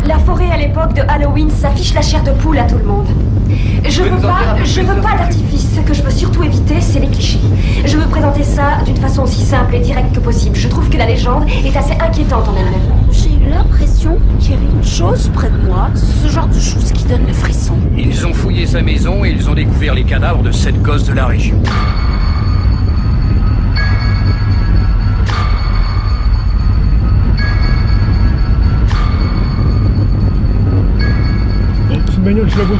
La forêt à l'époque de Halloween s'affiche la chair de poule à tout le monde. Je veux pas d'artifice. Ce que je veux surtout éviter, c'est les clichés. Je veux présenter ça d'une façon aussi simple et directe que possible. Je trouve que la légende est assez inquiétante en elle-même. J'ai eu l'impression qu'il y avait une chose près de moi, ce genre de chose qui donne le frisson. Ils ont fouillé sa maison et ils ont découvert les cadavres de 7 gosses de la région. Petite bagnole, je la vois.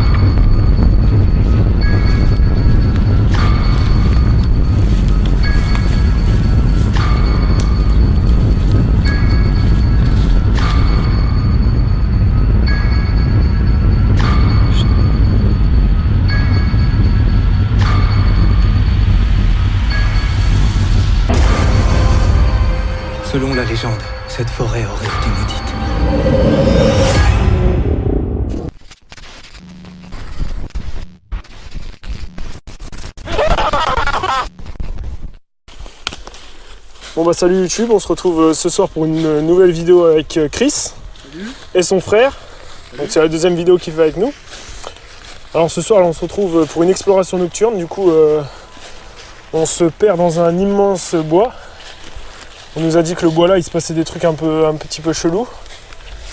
Selon la légende, cette forêt aurait été maudite. Bon bah salut YouTube, on se retrouve ce soir pour une nouvelle vidéo avec Chris et son frère. Donc c'est la deuxième vidéo qu'il fait avec nous. Alors ce soir là, on se retrouve pour une exploration nocturne, du coup on se perd dans un immense bois. On nous a dit que le bois là il se passait des trucs un petit peu chelous,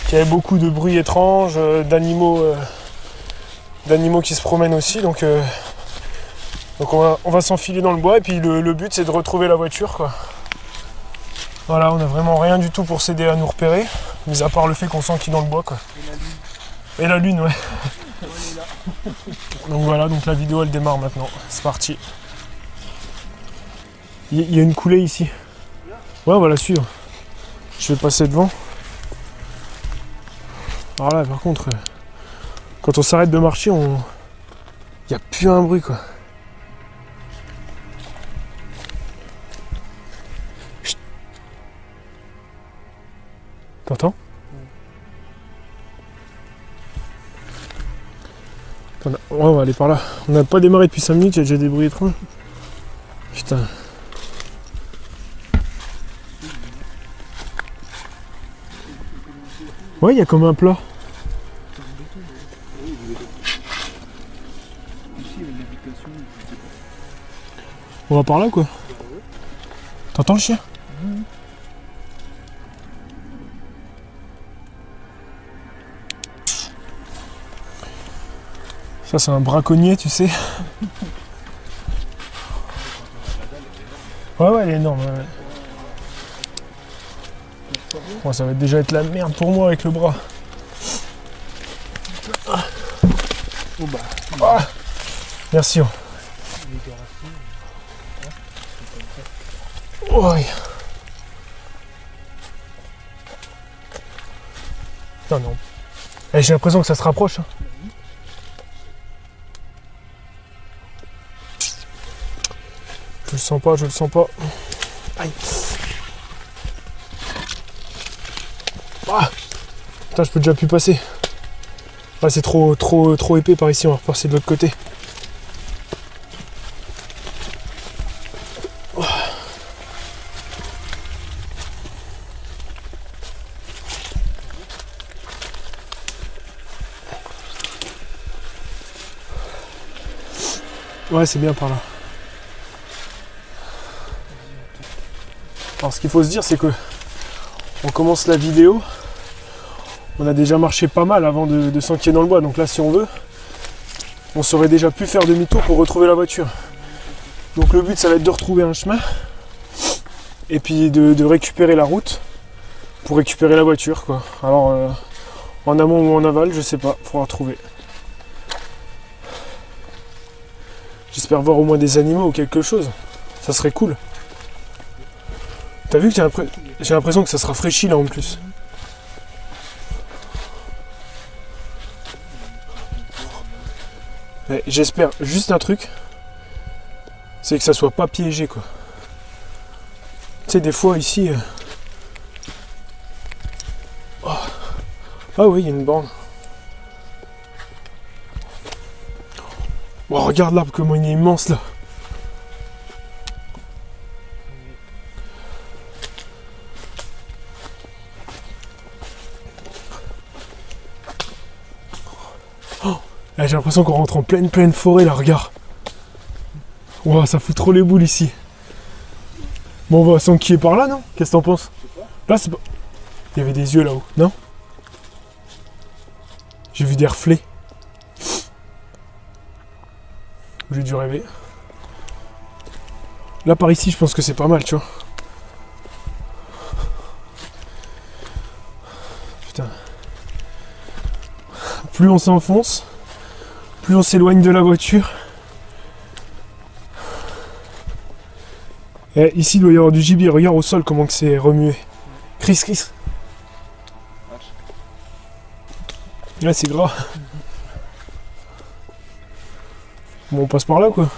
qu'il y avait beaucoup de bruits étranges, d'animaux qui se promènent aussi, donc on va s'enfiler dans le bois et puis le but c'est de retrouver la voiture quoi. Voilà, on n'a vraiment rien du tout pour s'aider à nous repérer, mis à part le fait qu'on sent qu'il est dans le bois quoi. Et la lune, ouais. Donc voilà, donc la vidéo elle démarre maintenant, c'est parti. Il y a une coulée ici. Ouais, on va la suivre. Je vais passer devant. Alors là, par contre, quand on s'arrête de marcher, il n'y a plus un bruit quoi. Chut. T'entends ? Ouais, on va aller par là. On n'a pas démarré depuis 5 minutes, il y a déjà des bruits étranges. Putain. Ouais, il y a comme un plat. On va par là quoi. T'entends le chien ? Ça c'est un braconnier, tu sais. Ouais, elle est énorme. Ouais. Bon, ça va déjà être la merde pour moi avec le bras. Ah, merci. Ouais. Non. J'ai l'impression que ça se rapproche. Hein. Je le sens pas. Aïe. Ah. Putain, je peux déjà plus passer. Ah, c'est trop épais par ici, on va repasser de l'autre côté. Ouais, c'est bien par là. Alors ce qu'il faut se dire c'est que on commence la vidéo, on a déjà marché pas mal avant de s'enquiller dans le bois, donc là si on veut, on saurait déjà pu faire demi-tour pour retrouver la voiture. Donc le but ça va être de retrouver un chemin et puis de récupérer la route pour récupérer la voiture quoi. Alors en amont ou en aval, je sais pas, faudra trouver. J'espère voir au moins des animaux ou quelque chose, ça serait cool. T'as vu que j'ai l'impression que ça se rafraîchit là en plus. Ouais, j'espère juste un truc, c'est que ça soit pas piégé quoi. Tu sais des fois ici... Oh. Ah oui, il y a une borne. Oh, regarde l'arbre comment il est immense là. Ah, j'ai l'impression qu'on rentre en pleine forêt là, regarde. Ouah, ça fout trop les boules ici. Bon, on va s'enquiller par là, non? Qu'est-ce que t'en penses? Là, c'est pas... Il y avait des yeux là-haut, non? J'ai vu des reflets. J'ai dû rêver. Là, par ici, je pense que c'est pas mal, tu vois. Putain. Plus on s'enfonce, plus on s'éloigne de la voiture. Et ici, il doit y avoir du gibier. Regarde au sol comment que c'est remué. Chris. Là, c'est gras. Bon, on passe par là, quoi.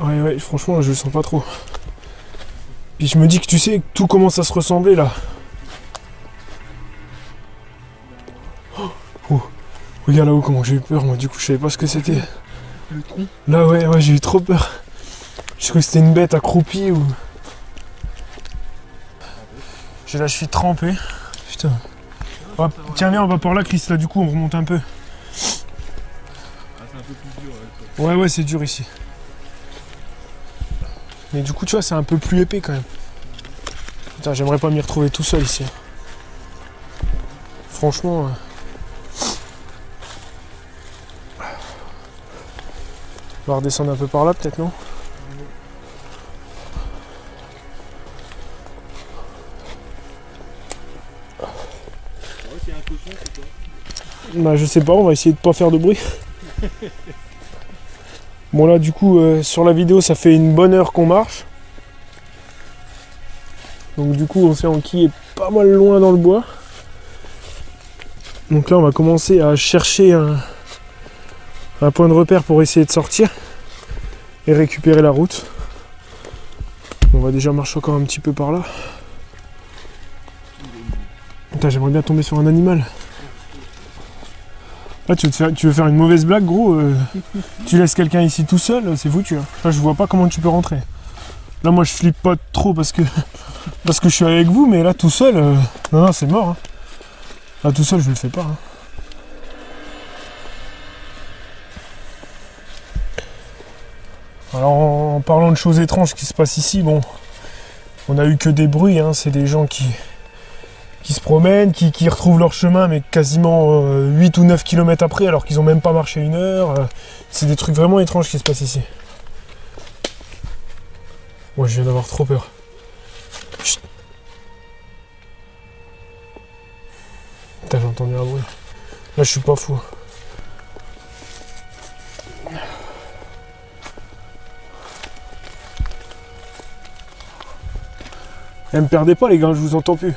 Ouais, franchement, je le sens pas trop. Puis je me dis que tu sais, tout commence à se ressembler là. Oh, regarde là-haut comment j'ai eu peur, moi du coup je savais pas ce que c'était. Le tronc. Là ouais, j'ai eu trop peur. Je croyais que c'était une bête accroupie ou... J'ai la cheville trempée. Putain. Ah, tiens viens, on va par là Chris, là du coup on remonte un peu. C'est un peu plus dur. Ouais, c'est dur ici. Mais du coup, tu vois, c'est un peu plus épais quand même. Putain, j'aimerais pas m'y retrouver tout seul ici. Franchement... On va redescendre un peu par là, peut-être, non? C'est un cochon, c'est quoi? Bah, je sais pas, on va essayer de pas faire de bruit. Bon là du coup sur la vidéo ça fait une bonne heure qu'on marche. Donc du coup on s'est enquillé pas mal loin dans le bois. Donc là on va commencer à chercher un point de repère pour essayer de sortir et récupérer la route. On va déjà marcher encore un petit peu par là. Putain, j'aimerais bien tomber sur un animal. Là, tu veux faire une mauvaise blague, gros. Tu laisses quelqu'un ici tout seul, c'est foutu. Hein. Là, je vois pas comment tu peux rentrer. Là, moi, je flippe pas trop parce que je suis avec vous, mais là, tout seul, non, c'est mort. Hein. Là, tout seul, je le fais pas. Hein. Alors, en parlant de choses étranges qui se passent ici, bon, on a eu que des bruits. Hein. C'est des gens qui se promènent, qui retrouvent leur chemin mais quasiment 8 ou 9 km après alors qu'ils ont même pas marché une heure. C'est des trucs vraiment étranges qui se passent ici. Ouais, je viens d'avoir trop peur. Chut. Putain, j'ai entendu un bruit. Là, je suis pas fou. Eh, me perdez pas les gars, je vous entends plus.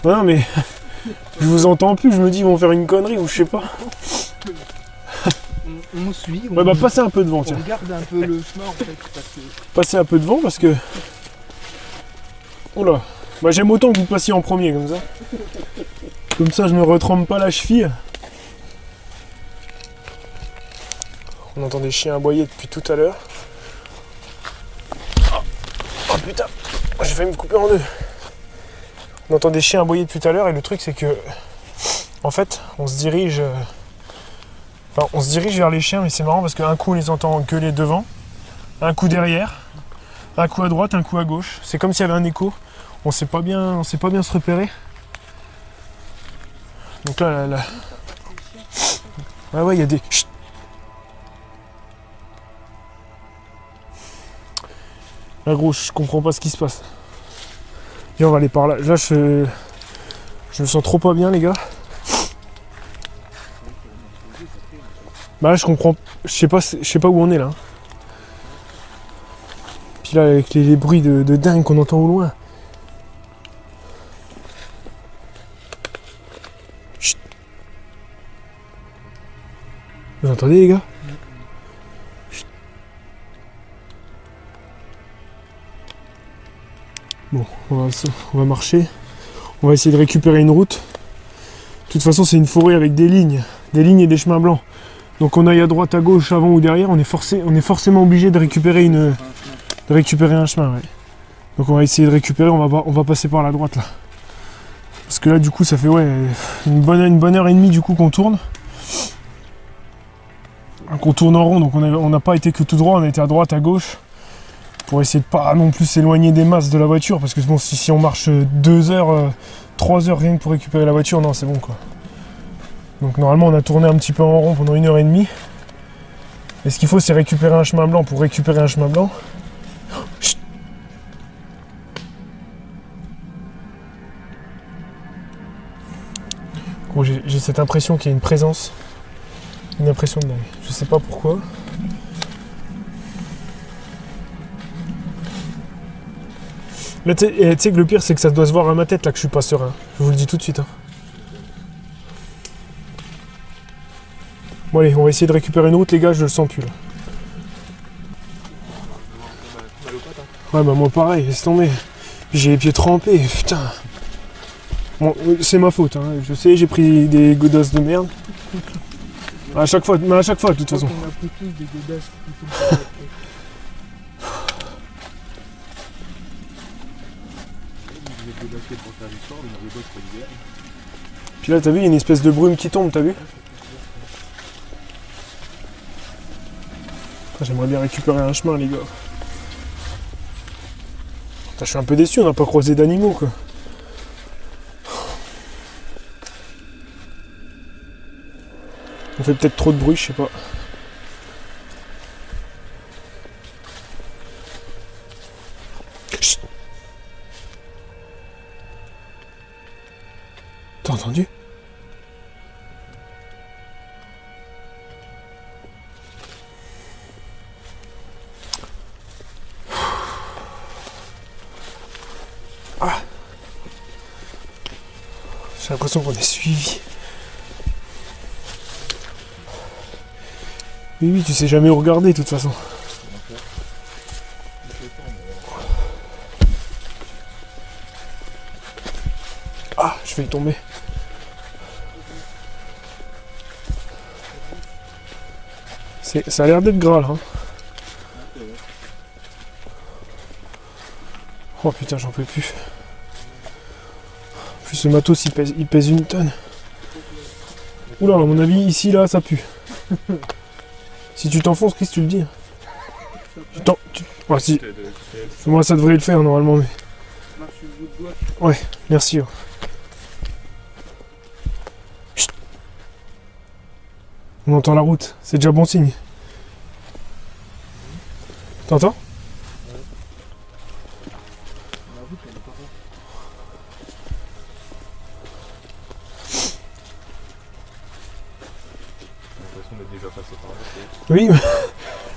Non mais je vous entends plus, je me dis ils vont faire une connerie ou je sais pas. On suit, Ouais bah passez un peu devant, on tiens. regarde un peu le chemin en fait. Parce que... Passez un peu devant parce que... Oula. Bah j'aime autant que vous passiez en premier comme ça. Comme ça je me retrempe pas la cheville. On entend des chiens aboyer depuis tout à l'heure. Oh putain, j'ai failli me couper en deux. On entend des chiens aboyer depuis tout à l'heure et le truc c'est que en fait on se dirige vers les chiens, mais c'est marrant parce qu'un coup on les entend gueuler devant, un coup derrière, un coup à droite, un coup à gauche. C'est comme s'il y avait un écho. On sait pas bien se repérer. Donc là. Ah ouais, il y a des. Chut. Là gros, je comprends pas ce qui se passe. Viens, on va aller par là. Là, je me sens trop pas bien, les gars. Bah là, je comprends. Je sais pas où on est là. Puis là, avec les bruits de dingue qu'on entend au loin. Chut. Vous entendez, les gars? Bon, on va marcher. On va essayer de récupérer une route. De toute façon, c'est une forêt avec des lignes et des chemins blancs. Donc on aille à droite, à gauche, avant ou derrière, on est forcément obligé de récupérer un chemin. Ouais. Donc on va essayer de récupérer, on va passer par la droite là. Parce que là du coup ça fait une bonne heure et demie du coup qu'on tourne. Qu'on tourne en rond, donc on n'a pas été que tout droit, on a été à droite, à gauche. Pour essayer de pas non plus s'éloigner des masses de la voiture. Parce que bon, si on marche 2 heures, 3 heures rien que pour récupérer la voiture, non c'est bon quoi. Donc normalement on a tourné un petit peu en rond pendant 1 heure et demie. Et ce qu'il faut c'est récupérer un chemin blanc. Pour récupérer un chemin blanc. Chut. Bon, j'ai cette impression qu'il y a une présence. Une impression de dingue. Je sais pas pourquoi. Là tu sais que le pire c'est que ça doit se voir à ma tête là que je suis pas serein. Je vous le dis tout de suite. Hein. Bon allez, on va essayer de récupérer une route les gars, je le sens plus là. Ouais bah moi pareil, laisse tomber. Puis j'ai les pieds trempés, putain. Bon, c'est ma faute, hein. Je sais, j'ai pris des godasses de merde. À chaque fois, de toute façon. On a pris tous des godasses qui sont Puis là, t'as vu, il y a une espèce de brume qui tombe, t'as vu? J'aimerais bien récupérer un chemin, les gars. Putain, je suis un peu déçu, on n'a pas croisé d'animaux, quoi. On fait peut-être trop de bruit, je sais pas. Chut. T'as entendu? Ah. J'ai l'impression qu'on est suivi. Oui, tu sais jamais où regarder de toute façon. Ah, je vais y tomber. Ça a l'air d'être gras là. Hein. Oh putain, j'en peux plus. En plus, ce matos il pèse 1 tonne. Oula, à mon avis, ici là, ça pue. Si tu t'enfonces, Chris, tu le dis. Ah, si. Moi, ça devrait le faire normalement, mais. Ouais, merci. Chut. On entend la route, c'est déjà bon signe. T'entends ? Oui,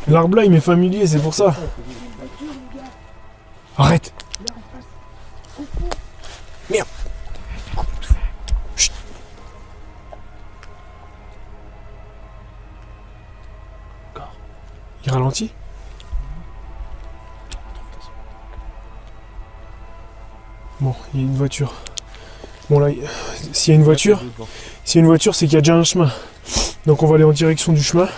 l'arbre là il m'est familier, c'est pour ça. Arrête. Merde. Chut. Il ralentit. Bon, il y a une voiture. Bon là, s'il y a une voiture, c'est qu'il y a déjà un chemin. Donc on va aller en direction du chemin.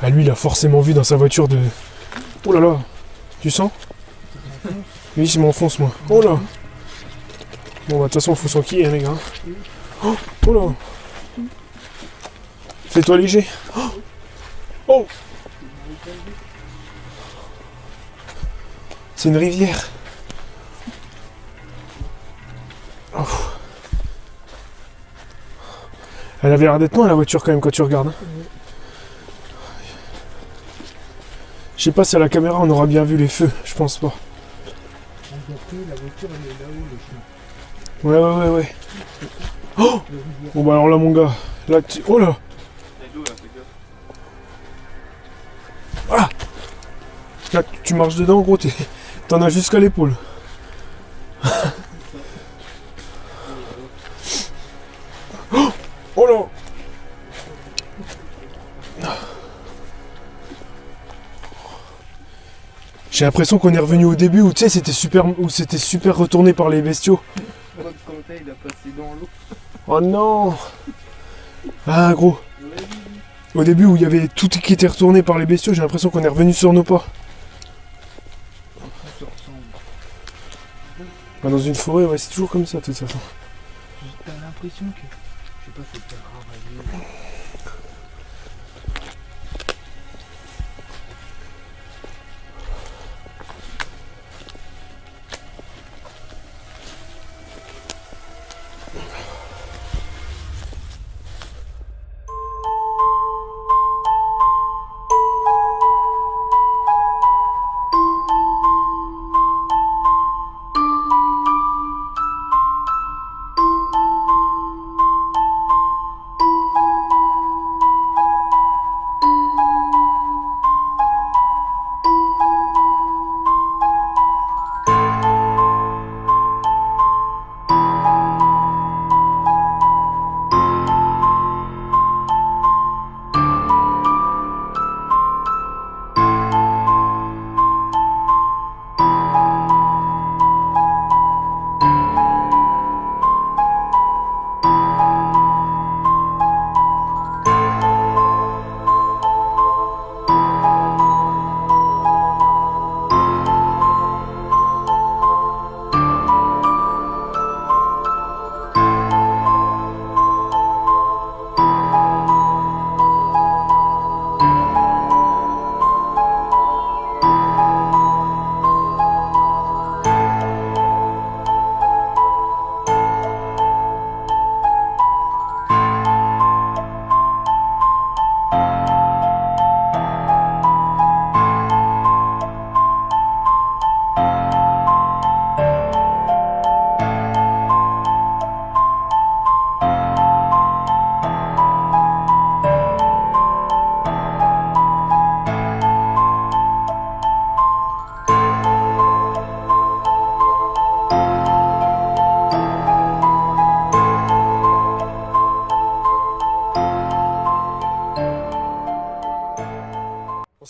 Ah lui il a forcément vu dans sa voiture de... Oh là là. Tu sens? Oui, je m'enfonce moi. Oh là. Bon bah de toute façon faut s'enquiller hein, les gars. Oh là. Fais-toi léger. Oh. C'est une rivière. Oh. Elle avait l'air d'être loin la voiture quand même quand tu regardes. Hein. Je sais pas si à la caméra on aura bien vu les feux, je pense pas. Ouais. Oh. Bon bah alors là mon gars, là tu... Oh là. Ah. Là tu marches dedans gros, t'en as jusqu'à l'épaule. Oh là. J'ai l'impression qu'on est revenu au début où tu sais c'était super retourné par les bestiaux. Quand il a passé dans l'eau. Oh non. Ah gros. Au début où il y avait tout qui était retourné par les bestiaux, j'ai l'impression qu'on est revenu sur nos pas. Bah, dans une forêt, ouais, c'est toujours comme ça de toute façon. T'as l'impression que, je sais pas, c'était ravagé.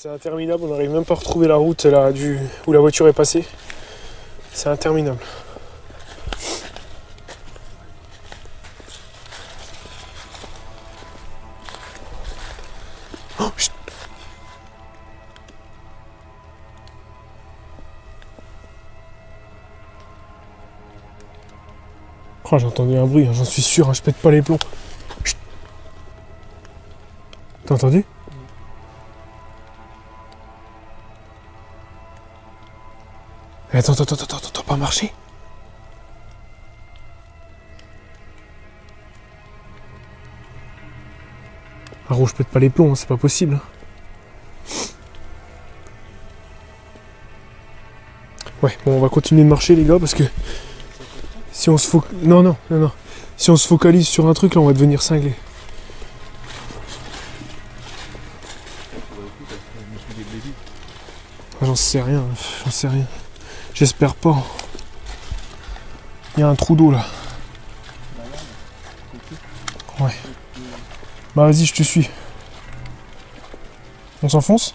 C'est interminable, on n'arrive même pas à retrouver la route là, où la voiture est passée. C'est interminable. Oh, chut. Oh, j'ai entendu un bruit, hein, j'en suis sûr, hein, je pète pas les plombs. Chut. T'as entendu ? Attends, pas marcher. Ah, gros, je pète pas les plombs, hein, c'est pas possible. Ouais, bon, on va continuer de marcher, les gars, parce que si on se focalise. Non. Si on se focalise sur un truc, là, on va devenir cinglé. Ah, j'en sais rien. J'espère pas. Il y a un trou d'eau là. Ouais. Bah vas-y, je te suis. On s'enfonce ?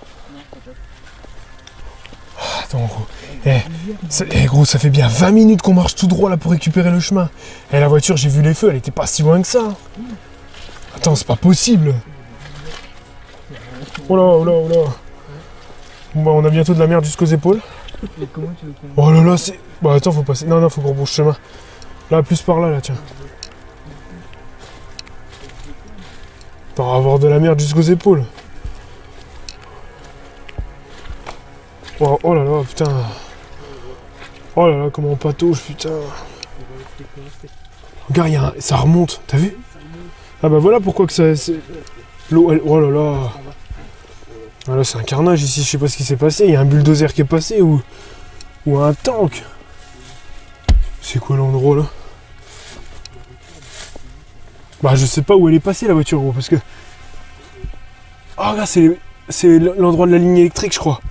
Attends gros. Gros, ça fait bien 20 minutes qu'on marche tout droit là pour récupérer le chemin. Et la voiture, j'ai vu les feux, elle était pas si loin que ça. Attends, c'est pas possible. Oh là. Bon bah on a bientôt de la merde jusqu'aux épaules. Mais comment tu veux qu'on... Oh là là, c'est... Bah attends, faut passer... Non, faut qu'on rebrousse chemin. Là, plus par là, tiens. On va avoir de la merde jusqu'aux épaules. Oh là là, putain. Oh là là, comment on patauge, putain. Regarde, ça remonte, t'as vu ? Ah bah voilà pourquoi que ça... L'eau, elle... Oh là là. Ah là, c'est un carnage ici, je sais pas ce qui s'est passé. Il y a un bulldozer qui est passé ou un tank. C'est quoi l'endroit là ? Bah je sais pas où elle est passée la voiture gros parce que... Ah regarde, c'est l'endroit de la ligne électrique je crois.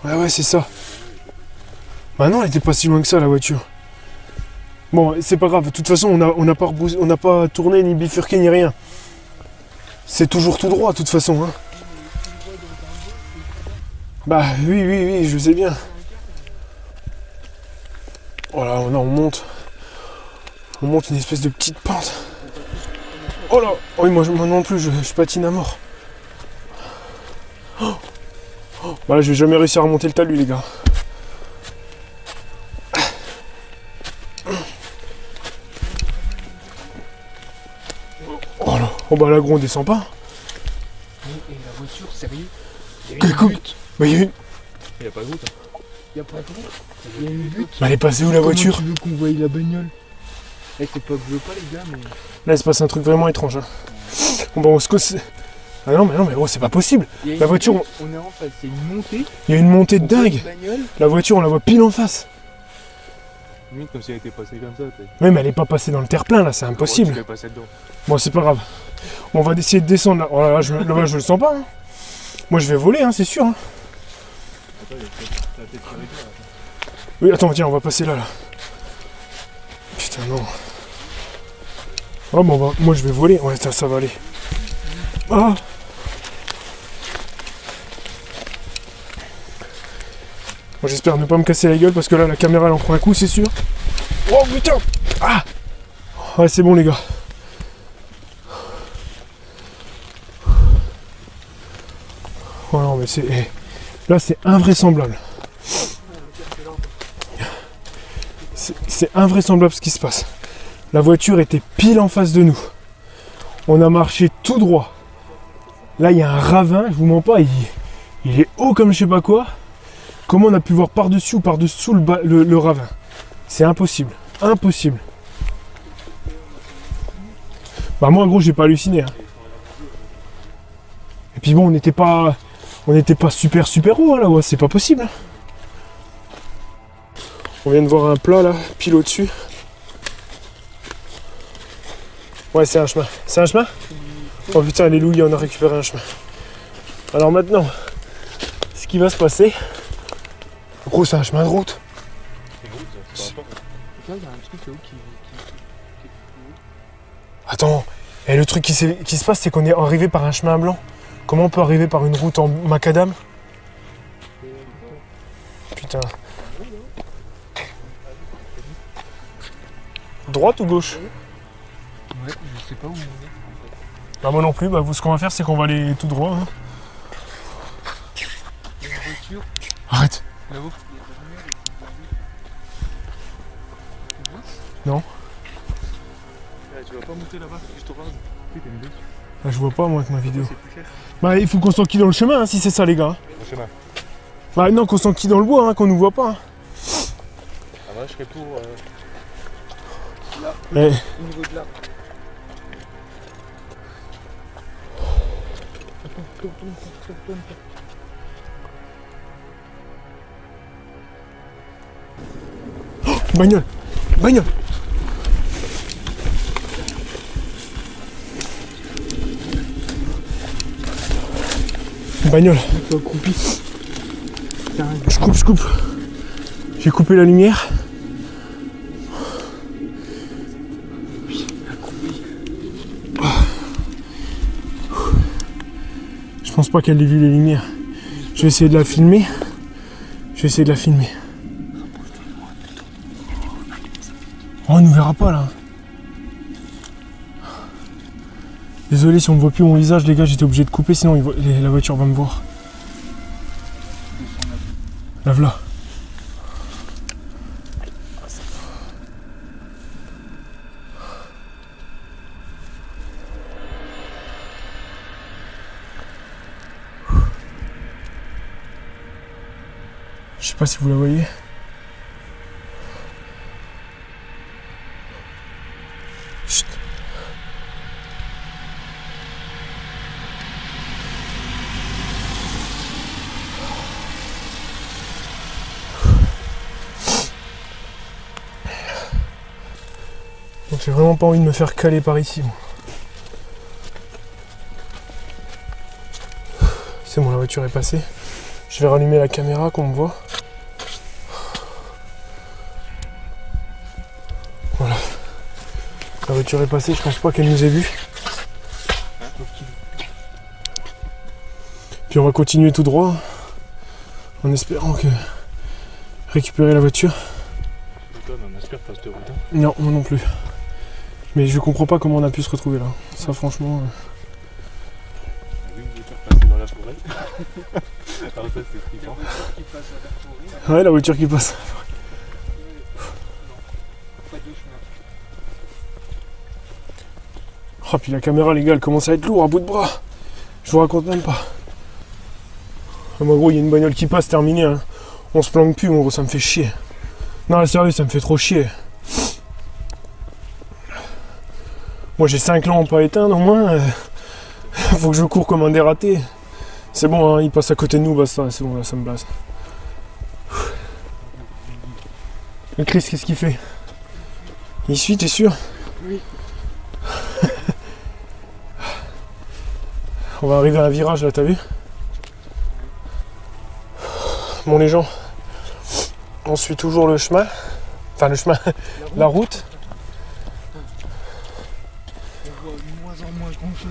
Ouais c'est ça. Bah non, elle était pas si loin que ça la voiture. Bon c'est pas grave, de toute façon on n'a pas tourné ni bifurqué ni rien. C'est toujours tout droit de toute façon hein. Bah oui, je sais bien. Oh là, on monte. On monte une espèce de petite pente. Oh là, oui, moi non plus, je patine à mort. Oh. Bah là, je vais jamais réussir à remonter le talus, les gars. Oh là, oh bah là, gros, on descend pas. Et la voiture, sérieux? Écoute, bah il y a une... Il y a pas de route. Il y a pas de route. Il y a une butte. Bah elle est passée où la voiture? Tu veux qu'on voie la bagnole? Eh, c'est pas que je veux pas, les gars, mais. Là, il se passe un truc vraiment étrange. Hein. Bon, bah, on se cause. Ah non, mais oh, c'est pas possible. La voiture. Butte, on est en face, c'est une montée. Il y a une montée de dingue. Bagnole. La voiture, on la voit pile en face. Limite comme si elle était passée comme ça. Même elle est pas passée dans le terre-plein, là, c'est impossible. Tu passer dedans. Bon, c'est pas grave. Bon, on va essayer de descendre là. Oh là, là, je le sens pas. Hein. Moi, je vais voler, hein, c'est sûr. Hein. Attends, il y a peut-être tiré là. Oui, attends, tiens, on va passer là. Putain, non. Oh, bon, moi, je vais voler. Ouais, ça va aller. Ah! Bon, j'espère ne pas me casser la gueule parce que là, la caméra, elle en prend un coup, c'est sûr. Oh, putain! Ah! Ouais, c'est bon, les gars. Oh non, mais c'est... Là, c'est invraisemblable. C'est invraisemblable ce qui se passe. La voiture était pile en face de nous. On a marché tout droit. Là, il y a un ravin, je vous mens pas, il est haut comme je sais pas quoi. Comment on a pu voir par-dessus ou par-dessous le ravin? C'est impossible. Impossible. Bah moi, gros, j'ai pas halluciné. Hein. Et puis bon, on n'était pas super haut, hein, là, ouais, c'est pas possible. Hein. On vient de voir un plat, là, pile au-dessus. Ouais, c'est un chemin. C'est un chemin? Oh putain, alléluia, on a récupéré un chemin. Alors maintenant, ce qui va se passer... Gros, c'est un chemin de route. Attends, et le truc qui se passe, c'est qu'on est arrivé par un chemin blanc. Comment on peut arriver par une route en macadam? Putain. Droite ou gauche? Ouais, je sais pas où on est. Bah moi non plus, bah ce qu'on va faire, c'est qu'on va aller tout droit. Hein. Il y a une voiture Arrête. là-haut. Non. Tu vas pas monter là-bas, juste au ras. Bah, je vois pas moi avec ma vidéo. C'est plus cher. Bah il faut qu'on s'enquille dans le chemin, hein, si c'est ça les gars. Le chemin. Bah non, qu'on s'enquille dans le bois, hein, qu'on nous voit pas. Hein. Ah bah je serais pour là, Eh. au niveau de là. Tourne. Bagnole. Bagnole. Bagnole. Je coupe. J'ai coupé la lumière. Je pense pas qu'elle ait vu les lumières. Je vais essayer de la filmer. Oh, on nous verra pas là. Désolé si on ne voit plus mon visage, les gars, j'étais obligé de couper, sinon la voiture va me voir. La voilà. Je sais pas si vous la voyez. Chut. Donc j'ai vraiment pas envie de me faire caler par ici. Moi. C'est bon, la voiture est passée. Je vais rallumer la caméra qu'on me voit. Voilà. La voiture est passée, je pense pas qu'elle nous ait vus. Puis on va continuer tout droit. En espérant que récupérer la voiture. Toi, on espère pas cette route. Hein. Non, moi non plus. Mais je comprends pas comment on a pu se retrouver là. Ça franchement... Oui, vous êtes passé dans la forêt. Alors ça c'est flippant. Ouais, la voiture qui passe. Oh, puis la caméra, les gars, elle commence à être lourde à bout de bras. Je vous raconte même pas. Moi, gros, il y a une bagnole qui passe, terminé. Hein. On se planque plus, mon gros, ça me fait chier. Non, sérieux, ça me fait trop chier. Moi, j'ai 5 lampes à éteindre au moins. Faut que je cours comme un dératé. C'est bon, hein, il passe à côté de nous, basta. C'est bon, là, ça me blase. Et Chris, qu'est-ce qu'il fait? Il suit, t'es sûr? Oui. On va arriver à un virage là, t'as vu? Bon les gens, on suit toujours le chemin. Enfin le chemin, la route. On voit de moins en moins grand chose.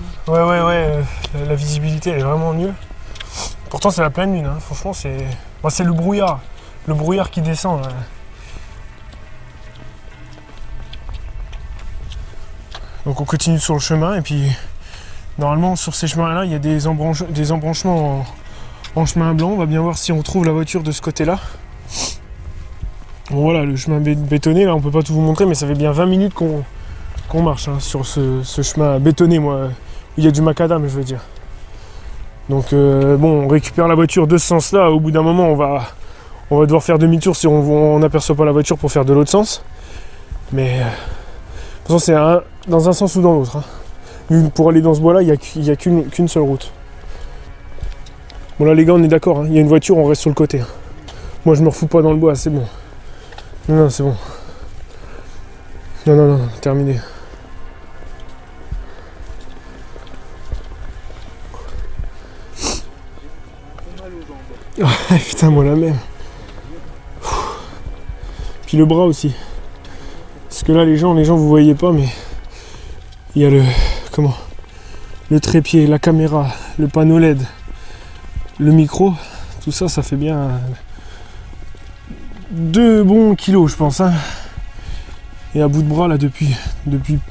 Ouais, la visibilité elle est vraiment nulle. Pourtant c'est la pleine lune, hein. Franchement c'est. Moi, c'est le brouillard. Le brouillard qui descend là. Donc on continue sur le chemin et puis normalement sur ces chemins-là il y a des embranchements en chemin blanc. On va bien voir si on trouve la voiture de ce côté-là. Bon voilà, le chemin bétonné là on peut pas tout vous montrer mais ça fait bien 20 minutes qu'on marche hein, sur ce chemin bétonné moi, où il y a du macadam je veux dire. Donc bon on récupère la voiture de ce sens-là, au bout d'un moment on va devoir faire demi-tour si on n'aperçoit pas la voiture pour faire de l'autre sens. Mais de toute façon c'est dans un sens ou dans l'autre. Hein. Pour aller dans ce bois là, il n'y a qu'une seule route. Bon là les gars on est d'accord, hein. Il y a une voiture, on reste sur le côté. Hein. Moi je me refous pas dans le bois, c'est bon. Non, c'est bon. Non, terminé. Oh, putain moi la même. Puis le bras aussi. Parce que là les gens vous voyez pas mais il y a le trépied, la caméra, le panneau LED, le micro, tout ça, ça fait bien 2 bons kilos je pense hein. Et à bout de bras là depuis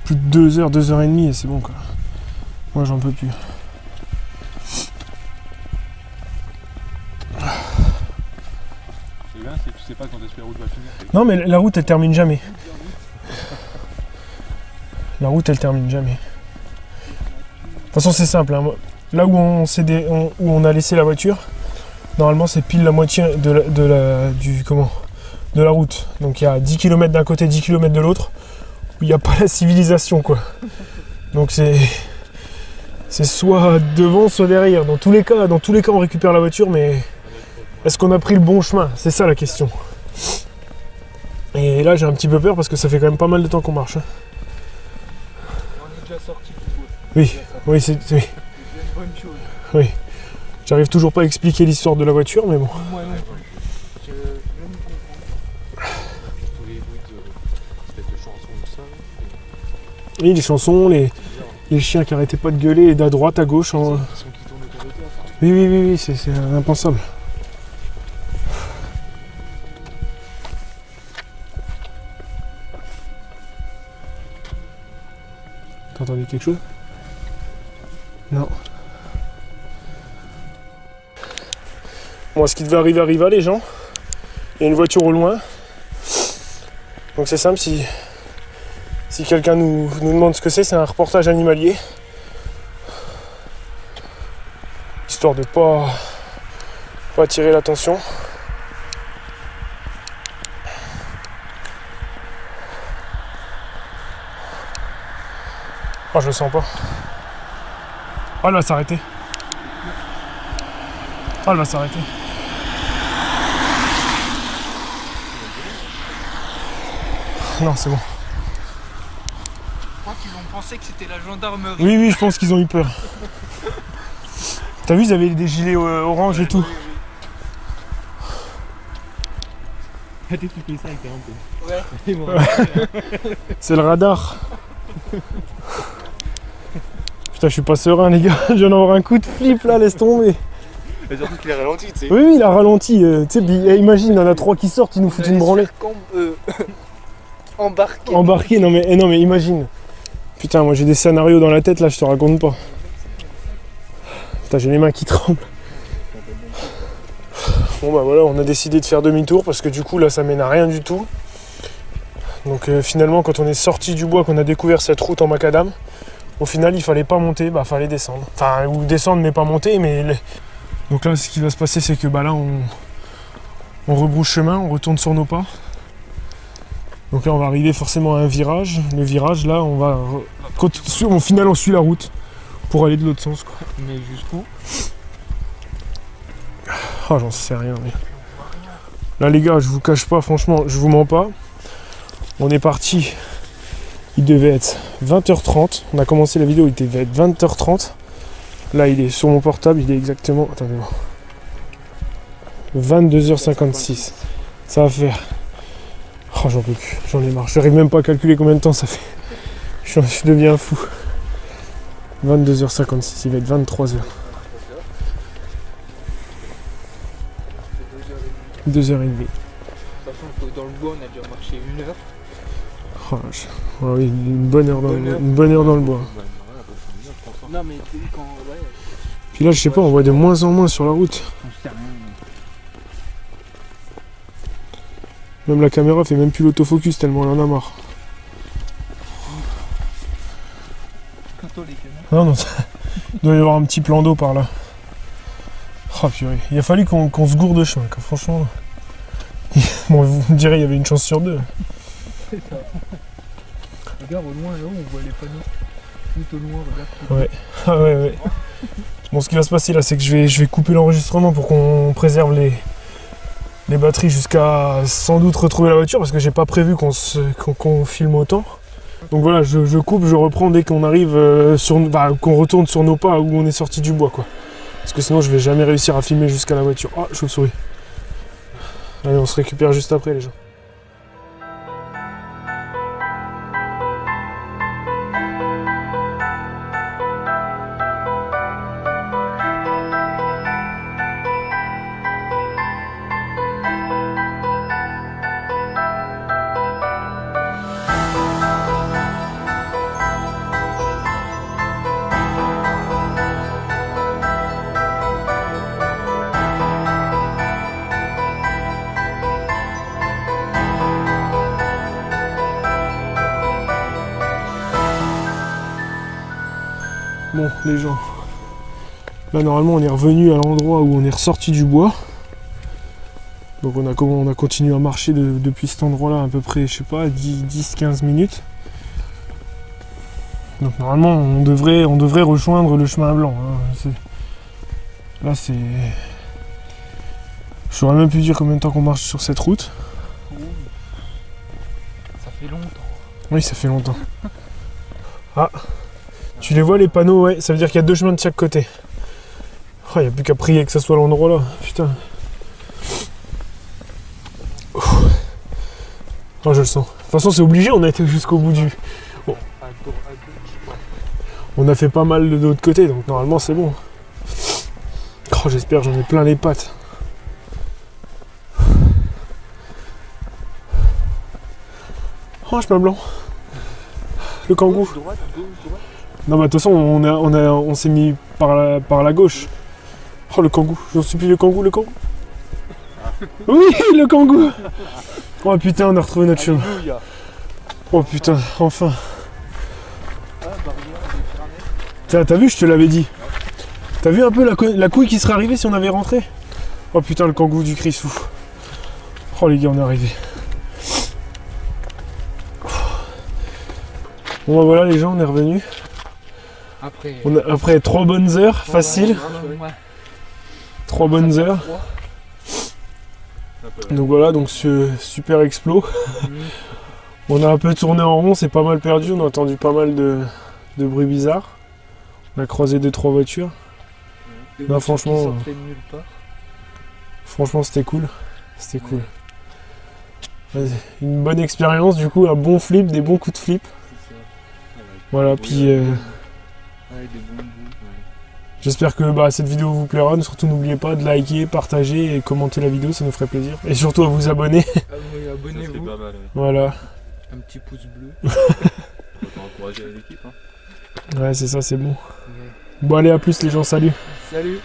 plus de 2 heures, 2 heures et demie et c'est bon quoi. Moi j'en peux plus. C'est bien, c'est que tu sais pas quand est-ce que la route va finir. Non mais la route elle termine jamais. La route elle termine jamais. De toute façon c'est simple, hein. Là où on a laissé la voiture, normalement c'est pile la moitié de la route. Donc il y a 10 km d'un côté, 10 km de l'autre, où il n'y a pas la civilisation quoi. Donc c'est soit devant, soit derrière. Dans tous les cas on récupère la voiture, mais est-ce qu'on a pris le bon chemin? C'est ça la question. Et là j'ai un petit peu peur parce que ça fait quand même pas mal de temps qu'on marche. Hein. On est déjà sorti du bois. Oui, c'est une bonne chose. oui. J'arrive toujours pas à expliquer l'histoire de la voiture, mais bon. Moi non plus. Je viens de comprendre. Tous les bruits de chansons de ça. Oui, les chansons, les chiens qui arrêtaient pas de gueuler d'à droite, à gauche. En... Qui tournent autour de toi. Oui, c'est impensable. T'entendais quelque chose? Non. Bon, ce qui devait arriver arriva les gens. Il y a une voiture au loin. Donc c'est simple, si quelqu'un nous demande ce que c'est un reportage animalier. Histoire de pas attirer l'attention. Oh, je le sens pas. Oh, elle va s'arrêter. Oh, elle va s'arrêter. Non, c'est bon. Je crois qu'ils ont pensé que c'était la gendarmerie. Oui, je pense qu'ils ont eu peur. T'as vu, ils avaient des gilets orange et tout. Tu fais ça avec un peu. Ouais. C'est le radar. Putain, je suis pas serein, les gars. Je viens d'avoir un coup de flip là, laisse tomber. Mais surtout qu'il a ralenti, tu sais. Oui, il a ralenti. Tu sais, imagine, il y en a 3 qui sortent, ils nous foutent une branlée. Embarqué. Embarqué, non mais imagine. Putain, moi j'ai des scénarios dans la tête, là, je te raconte pas. Putain, j'ai les mains qui tremblent. Bon bah voilà, on a décidé de faire demi-tour parce que du coup là ça mène à rien du tout. Donc finalement quand on est sorti du bois, qu'on a découvert cette route en macadam, au final il fallait pas monter, bah fallait descendre. Enfin ou descendre mais pas monter, mais... Donc là ce qui va se passer c'est que bah là on rebrousse chemin, on retourne sur nos pas. Donc là on va arriver forcément à un virage. Le virage là on va... Au final on suit la route pour aller de l'autre sens quoi. Mais jusqu'où? Ah j'en sais rien mais... Là les gars je vous cache pas, franchement je vous mens pas. On est parti, il devait être 20h30. On a commencé la vidéo, il devait être 20h30. Là il est sur mon portable, il est exactement... Attendez moi. 22h56. Ça va faire... Oh j'en peux plus, j'en ai marre. J'arrive même pas à calculer combien de temps ça fait. Je deviens fou. 22h56, il va être 23h. 2h30. De toute façon, dans le bois, on a dû marcher 1 heure. Oh, oh oui, une bonne heure dans le bois. Non, mais quand. Ouais. Puis là, je sais pas, on voit de moins en moins sur la route. Même la caméra fait même plus l'autofocus tellement elle en a marre. Non, non, il doit y avoir un petit plan d'eau par là. Oh purée, il a fallu qu'on se gourde de chemin, quoi, franchement. Bon, vous me direz, il y avait une chance sur 2. Regarde, au loin, là-haut, on voit les panneaux. Tout au loin, regarde. Ouais, ah ouais. Bon, ce qui va se passer là, c'est que je vais couper l'enregistrement pour qu'on préserve les batteries jusqu'à sans doute retrouver la voiture, parce que j'ai pas prévu qu'on filme autant. Donc voilà, je coupe, je reprends dès qu'on arrive qu'on retourne sur nos pas où on est sorti du bois, quoi. Parce que sinon je vais jamais réussir à filmer jusqu'à la voiture. Ah, chauve-souris. Allez, on se récupère juste après les gens. Bon, les gens, là normalement on est revenu à l'endroit où on est ressorti du bois. Donc on a continué à marcher depuis cet endroit là à peu près, je sais pas, 10-15 minutes. Donc normalement on devrait rejoindre le chemin blanc. Hein. Là c'est... Je saurais même plus dire combien de temps qu'on marche sur cette route. Ça fait longtemps. Oui, ça fait longtemps. Ah, tu les vois les panneaux, ouais, ça veut dire qu'il y a 2 chemins de chaque côté. Oh, il n'y a plus qu'à prier que ça soit l'endroit là, putain. Oh, je le sens. De toute façon, c'est obligé, on a été jusqu'au bout du... Bon. On a fait pas mal de l'autre côté, donc normalement c'est bon. Oh, j'espère, j'en ai plein les pattes. Oh, chemin blanc. Le kangou. Gauche, droite. Non, bah de toute façon, on s'est mis par la gauche. Oh, le kangou. J'en supplie, le kangou. Oui, le kangou. Oh putain, on a retrouvé notre chemin. Oh putain, enfin. T'as vu, je te l'avais dit. T'as vu un peu la couille qui serait arrivée si on avait rentré? Oh putain, le kangou du Crissou. Oh les gars, on est arrivé. Bon bah voilà les gens, on est revenus. Après 3 bonnes heures, facile. 3 bonnes heures. Donc voilà, donc ce super explo. On a un peu tourné en rond, c'est pas mal perdu, on a entendu pas mal de bruits bizarres. On a croisé 2-3 voitures. Non, franchement, c'était cool. C'était cool. Une bonne expérience, du coup, un bon flip, des bons coups de flip. Voilà, puis... J'espère que cette vidéo vous plaira. Surtout n'oubliez pas de liker, partager et commenter la vidéo, ça nous ferait plaisir. Et surtout à vous abonner. Ah oui, abonnez-vous. pas mal. Voilà. Un petit pouce bleu. Faut encourager l'équipe. Ouais, c'est ça, c'est bon. Bon, allez, à plus les gens, salut. Salut.